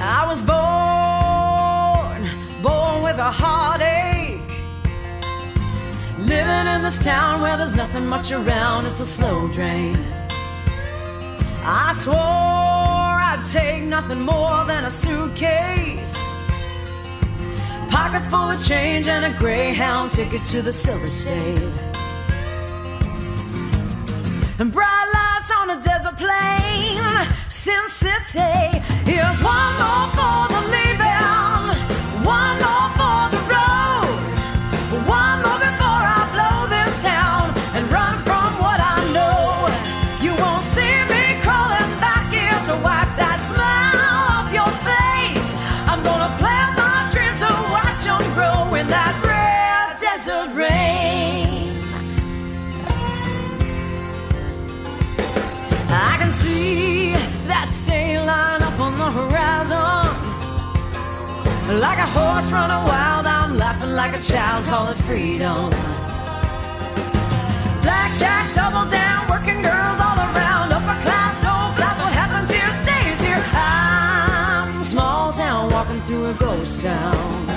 I was born with a heartache, living in this town where there's nothing much around. It's a slow drain. I swore I'd take nothing more than a suitcase, pocket full of change, and a Greyhound ticket to the Silver State. And bright lights on a desert plain, Sin City. Here's one more for the leaving, one more for the road, one more before I blow this town and run from what I know. You won't see me crawling back here, so wipe that smile off your face. I'm gonna plant my dreams to watch them grow in that red desert rain. I can see that state line up on the horizon. Like a horse running wild, I'm laughing like a child, call it freedom. Blackjack, double down, working girls all around. Upper class, no class, what happens here stays here. I'm the small town walking through a ghost town.